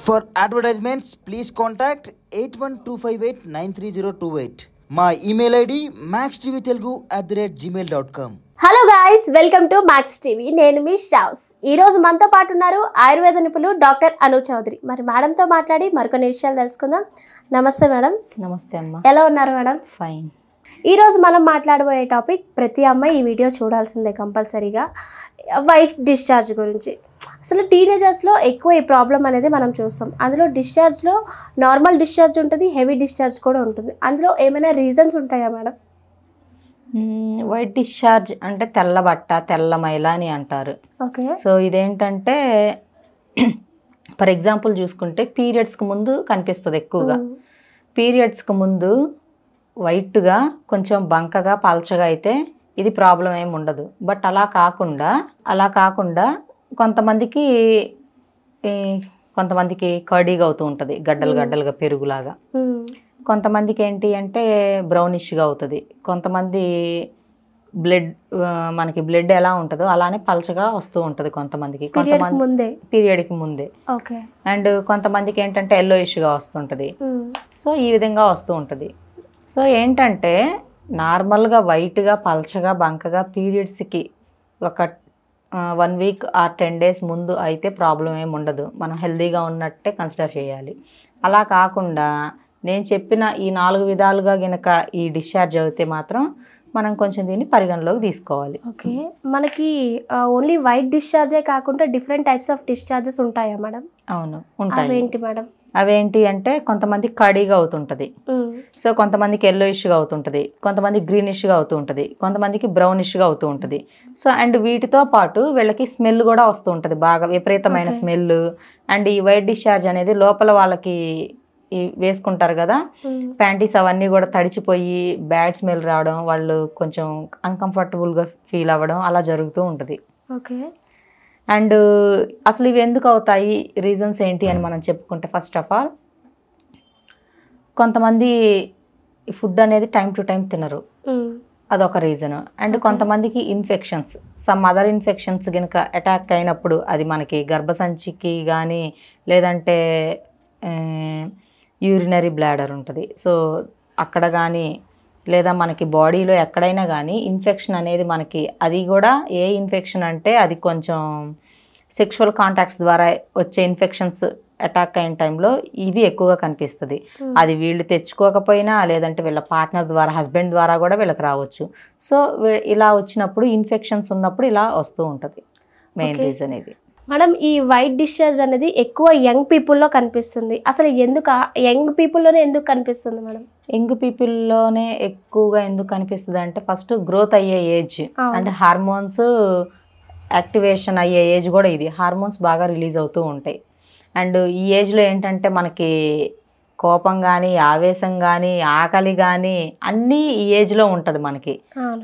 For advertisements, please contact 8125893028. My email ID maxtvtelugu@gmail.com. Hello guys, welcome to max TV. నేను మీ షావ్స్. ఈరోజు మనతో పాటు ఉన్నారు ఆయుర్వేద నిపుణులు డాక్టర్ అను చౌదరి. మరి మేడంతో మాట్లాడి మరికొన్ని విషయాలు తెలుసుకుందాం. నమస్తే మేడం. నమస్తే అమ్మ. ఎలా ఉన్నారు మేడం? ఫైన్. ఈరోజు మనం మాట్లాడబోయే టాపిక్, ప్రతి అమ్మాయి ఈ వీడియో చూడాల్సిందే కంపల్సరీగా, వైట్ డిశ్చార్జ్ గురించి. అసలు టీనేజర్స్లో ఎక్కువ ఈ ప్రాబ్లం అనేది మనం చూస్తాం. అందులో డిశ్చార్జ్లో నార్మల్ డిశ్చార్జ్ ఉంటుంది, హెవీ డిశ్చార్జ్ కూడా ఉంటుంది. అందులో ఏమైనా రీజన్స్ ఉంటాయా మేడం? వైట్ డిశ్చార్జ్ అంటే తెల్ల బట్ట, తెల్ల మైల అని అంటారు. ఓకే. సో ఇదేంటంటే ఫర్ ఎగ్జాంపుల్ చూసుకుంటే పీరియడ్స్కి ముందు కనిపిస్తుంది ఎక్కువగా. పీరియడ్స్కి ముందు వైట్గా కొంచెం బంకగా పల్చగా అయితే ఇది ప్రాబ్లం ఏమి ఉండదు. బట్ అలా కాకుండా కొంతమందికి కర్డీగా అవుతూ ఉంటుంది, గడ్డలుగా పెరుగులాగా. కొంతమందికి ఏంటి అంటే బ్రౌనిష్గా అవుతుంది. కొంతమంది మనకి బ్లడ్ ఎలా ఉంటుందో అలానే పల్చగా వస్తూ ఉంటుంది కొంతమందికి పీరియడ్కి ముందే. అండ్ కొంతమందికి ఏంటంటే ఎల్లోయిష్గా వస్తుంటుంది. సో ఈ విధంగా వస్తూ ఉంటుంది. సో ఏంటంటే నార్మల్గా వైట్గా పల్చగా బంకగా పీరియడ్స్కి ఒక 1 వీక్ ఆర్ 10 డేస్ ముందు అయితే ప్రాబ్లం ఏమి ఉండదు, మనం హెల్తీగా ఉన్నట్టే కన్సిడర్ చేయాలి. అలా కాకుండా నేను చెప్పిన ఈ 4 విధాలుగా గనక ఈ డిశ్చార్జ్ అయితే మాత్రం మనం కొంచెం దీన్ని పరిగణలోకి తీసుకోవాలి. ఓకే. మనకి ఓన్లీ వైట్ డిశ్చార్జే కాకుండా డిఫరెంట్ టైప్స్ ఆఫ్ డిశ్చార్జెస్ ఉంటాయా మేడం? అవును, ఉంటాయి. ఏంటి మేడం? అవేంటి అంటే కొంతమంది కర్డీగా అవుతుంటుంది, సో కొంతమందికి ఎల్లోయిష్గా అవుతుంటుంది, కొంతమంది గ్రీనిష్గా అవుతూ ఉంటుంది, కొంతమందికి బ్రౌనిష్గా అవుతూ ఉంటుంది. సో అండ్ వీటితో పాటు వీళ్ళకి స్మెల్ కూడా వస్తూ ఉంటుంది, బాగా విపరీతమైన స్మెల్. అండ్ ఈ వైట్ డిశ్చార్జ్ అనేది లోపల వాళ్ళకి వేసుకుంటారు కదా ప్యాంటీస్, అవన్నీ కూడా తడిచిపోయి బ్యాడ్ స్మెల్ రావడం, వాళ్ళు కొంచెం అన్కంఫర్టబుల్గా ఫీల్ అవ్వడం అలా జరుగుతూ ఉంటుంది. ఓకే. అండ్ అసలు ఇవి ఎందుకు అవుతాయి, రీజన్స్ ఏంటి అని మనం చెప్పుకుంటే, ఫస్ట్ ఆఫ్ ఆల్ కొంతమంది ఫుడ్ అనేది టైం టు టైం తినరు, అదొక రీజన్. అండ్ కొంతమందికి ఇన్ఫెక్షన్స్, సమ్ అదర్ ఇన్ఫెక్షన్స్ కనుక అటాక్ అయినప్పుడు, అది మనకి గర్భసంచికి కానీ లేదంటే యూరినరీ బ్లాడర్ ఉంటుంది, సో అక్కడ కానీ లేదా మనకి బాడీలో ఎక్కడైనా కానీ ఇన్ఫెక్షన్ అనేది మనకి, అది కూడా ఏ ఇన్ఫెక్షన్ అంటే అది కొంచెం సెక్షువల్ కాంటాక్ట్స్ ద్వారా వచ్చే ఇన్ఫెక్షన్స్ అటాక్ అయిన టైంలో ఇవి ఎక్కువగా కనిపిస్తుంది. అది వీళ్ళు తెచ్చుకోకపోయినా లేదంటే వీళ్ళ పార్ట్నర్ ద్వారా, హస్బెండ్ ద్వారా కూడా వీళ్ళకి రావచ్చు. సో ఇలా వచ్చినప్పుడు, ఇన్ఫెక్షన్స్ ఉన్నప్పుడు ఇలా వస్తూ ఉంటుంది. మెయిన్ రీజన్ ఇది. మేడం, ఈ వైట్ డిశ్చార్జ్ అనేది ఎక్కువ యంగ్ పీపుల్లో కనిపిస్తుంది. అసలు ఎందుకు యంగ్ పీపుల్లోనే ఎందుకు కనిపిస్తుంది మేడం? యంగ్ పీపుల్లోనే ఎక్కువగా ఎందుకు కనిపిస్తుంది అంటే, ఫస్ట్ గ్రోత్ అయ్యే ఏజ్ అంటే హార్మోన్స్ యాక్టివేషన్ అయ్యే ఏజ్ కూడా ఇది. హార్మోన్స్ బాగా రిలీజ్ అవుతూ ఉంటాయి. అండ్ ఈ ఏజ్లో ఏంటంటే మనకి కోపం కానీ, ఆవేశం కానీ, ఆకలి కానీ అన్నీ ఈ ఏజ్లో ఉంటుంది మనకి.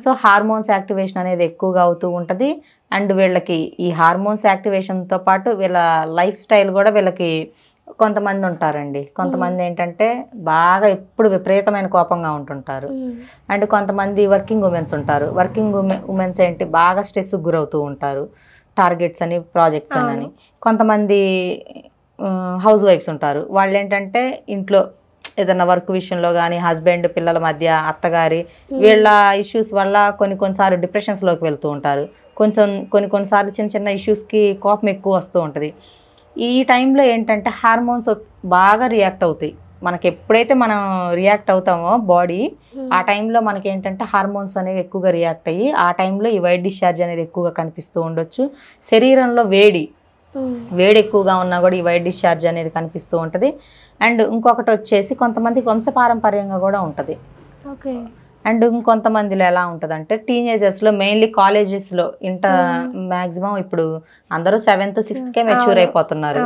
సో హార్మోన్స్ యాక్టివేషన్ అనేది ఎక్కువగా అవుతూ ఉంటుంది. అండ్ వీళ్ళకి ఈ హార్మోన్స్ యాక్టివేషన్తో పాటు వీళ్ళ లైఫ్ స్టైల్ కూడా వీళ్ళకి, కొంతమంది ఉంటారండి, కొంతమంది ఏంటంటే బాగా ఎప్పుడు విపరీతమైన కోపంగా ఉంటుంటారు. అండ్ కొంతమంది వర్కింగ్ ఉమెన్స్ ఉంటారు. వర్కింగ్ ఉమెన్స్ ఏంటి బాగా స్ట్రెస్కి గురవుతూ ఉంటారు, టార్గెట్స్ అని, ప్రాజెక్ట్స్ అని. కొంతమంది హౌస్ వైఫ్స్ ఉంటారు, వాళ్ళు ఏంటంటే ఇంట్లో ఏదైనా వర్క్ విషయంలో కానీ, హస్బెండ్ పిల్లల మధ్య, అత్తగారి వీళ్ళ ఇష్యూస్ వల్ల కొన్నిసార్లు డిప్రెషన్స్లోకి వెళ్తూ ఉంటారు. కొన్నిసార్లు చిన్న చిన్న ఇష్యూస్కి కోపం ఎక్కువ వస్తూ ఉంటుంది. ఈ టైంలో ఏంటంటే హార్మోన్స్ బాగా రియాక్ట్ అవుతాయి. మనకి ఎప్పుడైతే మనం రియాక్ట్ అవుతామో బాడీ, ఆ టైంలో మనకి ఏంటంటే హార్మోన్స్ అనేవి ఎక్కువగా రియాక్ట్ అయ్యి ఆ టైంలో ఈ వైట్ డిశ్చార్జ్ అనేది ఎక్కువగా కనిపిస్తూ ఉండొచ్చు. శరీరంలో వేడి ఎక్కువగా ఉన్నా కూడా ఈ వైట్ డిశ్చార్జ్ అనేది కనిపిస్తూ ఉంటుంది. అండ్ ఇంకొకటి వచ్చేసి కొంతమందికి వంశపారంపర్యంగా కూడా ఉంటుంది. ఓకే. అండ్ ఇంకొంతమందిలో ఎలా ఉంటుంది అంటే, టీనేజర్స్లో, మెయిన్లీ కాలేజెస్లో, మ్యాక్సిమం ఇప్పుడు అందరూ 7th 6th మెచ్యూర్ అయిపోతున్నారు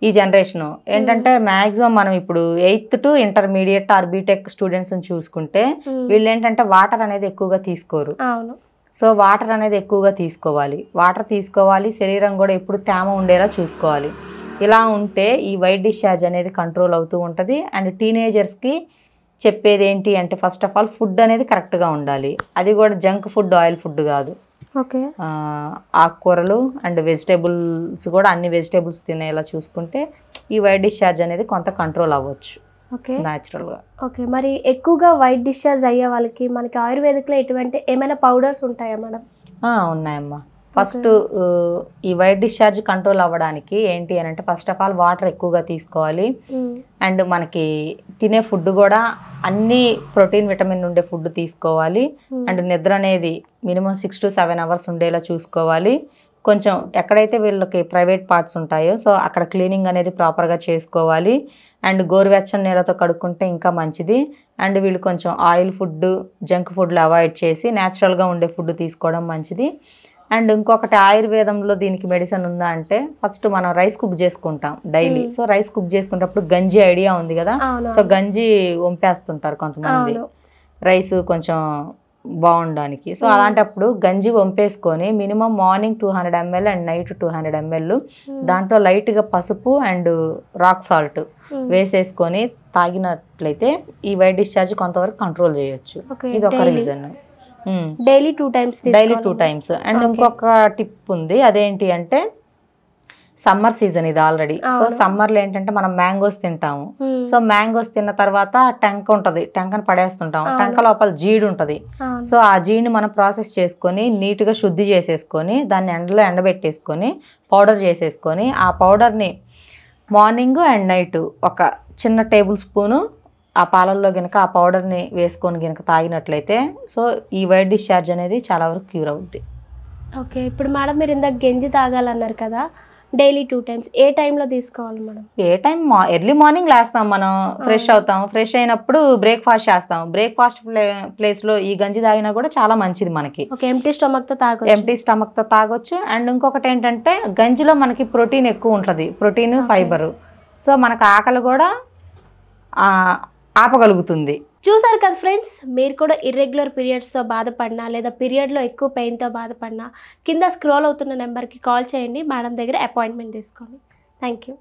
ఈ జనరేషను. ఏంటంటే మ్యాక్సిమం మనం ఇప్పుడు 8th to intermediate or BTech స్టూడెంట్స్ని చూసుకుంటే వీళ్ళు ఏంటంటే వాటర్ అనేది ఎక్కువగా తీసుకోరు. సో వాటర్ అనేది ఎక్కువగా తీసుకోవాలి. శరీరం కూడా ఎప్పుడు తేమ ఉండేలా చూసుకోవాలి. ఇలా ఉంటే ఈ వైట్ డిశ్చార్జ్ అనేది కంట్రోల్ అవుతూ ఉంటుంది. అండ్ టీనేజర్స్కి చెప్పేది ఏంటి అంటే, ఫస్ట్ ఆఫ్ ఆల్ ఫుడ్ అనేది కరెక్ట్గా ఉండాలి. అది కూడా జంక్ ఫుడ్, ఆయిల్ ఫుడ్ కాదు. ఓకే. ఆకుకూరలు అండ్ వెజిటేబుల్స్ కూడా అన్ని వెజిటేబుల్స్ తినేలా చూసుకుంటే ఈ వైట్ డిశ్చార్జ్ అనేది కొంత కంట్రోల్ అవ్వచ్చు ఓకే న్యాచురల్గా. ఓకే. మరి ఎక్కువగా వైట్ డిశ్చార్జ్ అయ్యే వాళ్ళకి మనకి ఆయుర్వేదిక్లో ఎటువంటి ఏమైనా పౌడర్స్ ఉంటాయా మేడం? ఉన్నాయమ్మా. ఫస్ట్ ఈ వైట్ డిశ్చార్జ్ కంట్రోల్ అవ్వడానికి ఏంటి అని అంటే ఫస్ట్ ఆఫ్ ఆల్ వాటర్ ఎక్కువగా తీసుకోవాలి. అండ్ మనకి తినే ఫుడ్ కూడా అన్ని ప్రోటీన్ విటమిన్ ఉండే ఫుడ్ తీసుకోవాలి. అండ్ నిద్ర అనేది మినిమం 6 to 7 hours ఉండేలా చూసుకోవాలి. కొంచెం ఎక్కడైతే వీళ్ళకి ప్రైవేట్ పార్ట్స్ ఉంటాయో సో అక్కడ క్లీనింగ్ అనేది ప్రాపర్గా చేసుకోవాలి. అండ్ గోరువెచ్చని నీళ్ళతో కడుక్కుంటే ఇంకా మంచిది. అండ్ వీళ్ళు కొంచెం ఆయిల్ ఫుడ్ జంక్ ఫుడ్లు అవాయిడ్ చేసి న్యాచురల్గా ఉండే ఫుడ్ తీసుకోవడం మంచిది. అండ్ ఇంకొకటి ఆయుర్వేదంలో దీనికి మెడిసిన్ ఉందా అంటే ఫస్ట్ మనం రైస్ కుక్ చేసుకుంటాం డైలీ. సో రైస్ కుక్ చేసుకునేటప్పుడు గంజి ఐడియా ఉంది కదా, సో గంజి వంపేస్తుంటారు కొంతమంది రైస్ కొంచెం బాగుండడానికి. సో అలాంటప్పుడు గంజి వంపేసుకొని minimum morning 200 ml and night 200 ml దాంట్లో లైట్గా పసుపు అండ్ రాక్ సాల్ట్ వేసేసుకొని తాగినట్లయితే ఈ వైట్ డిశ్చార్జ్ కొంతవరకు కంట్రోల్ చేయొచ్చు. ఇది ఒక రీజన్. Daily 2 times. అండ్ ఇంకొక టిప్ ఉంది, అదేంటి అంటే సమ్మర్ సీజన్ ఇది ఆల్రెడీ. సో సమ్మర్లో ఏంటంటే మనం మ్యాంగోస్ తింటాము. సో మ్యాంగోస్ తిన్న తర్వాత టెంక ఉంటుంది, టెంకను పడేస్తుంటాం. టెంక లోపల జీడి ఉంటుంది. సో ఆ జీడిని మనం ప్రాసెస్ చేసుకొని నీట్గా శుద్ధి చేసేసుకొని దాన్ని ఎండలో ఎండబెట్టేసుకొని పౌడర్ చేసేసుకొని ఆ పౌడర్ని మార్నింగ్ అండ్ నైట్ ఒక చిన్న టేబుల్ స్పూను ఆ పాలల్లో కనుక ఆ పౌడర్ని వేసుకొని కనుక తాగినట్లయితే సో ఈ వైట్ డిశ్చార్జ్ అనేది చాలా వరకు క్యూర్ అవుద్ది. ఓకే. ఇప్పుడు మేడం మీరు ఇందాక గంజి తాగాలన్నారు కదా, డైలీ 2 times ఏ టైంలో తీసుకోవాలి మేడం? ఏ టైం ఎర్లీ మార్నింగ్ లేస్తాం మనం, ఫ్రెష్ అవుతాం. ఫ్రెష్ అయినప్పుడు బ్రేక్ఫాస్ట్ చేస్తాం. బ్రేక్ఫాస్ట్ ప్లేస్లో ఈ గంజి తాగినా కూడా చాలా మంచిది మనకి. ఎంటీ స్టమక్తో తాగొచ్చు. అండ్ ఇంకొకటి ఏంటంటే గంజిలో మనకి ప్రోటీన్ ఎక్కువ ఉంటుంది, ప్రోటీన్ ఫైబర్. సో మనకు ఆకలి కూడా ఆపగలుగుతుంది. చూసారు కదా ఫ్రెండ్స్, మీరు కూడా ఇర్రెగ్యులర్ పీరియడ్స్తో బాధపడినా లేదా పీరియడ్లో ఎక్కువ పెయిన్తో బాధపడినా కింద స్క్రోల్ అవుతున్న నెంబర్కి కాల్ చేయండి, మేడం దగ్గర అపాయింట్మెంట్ తీసుకోండి. Thank you.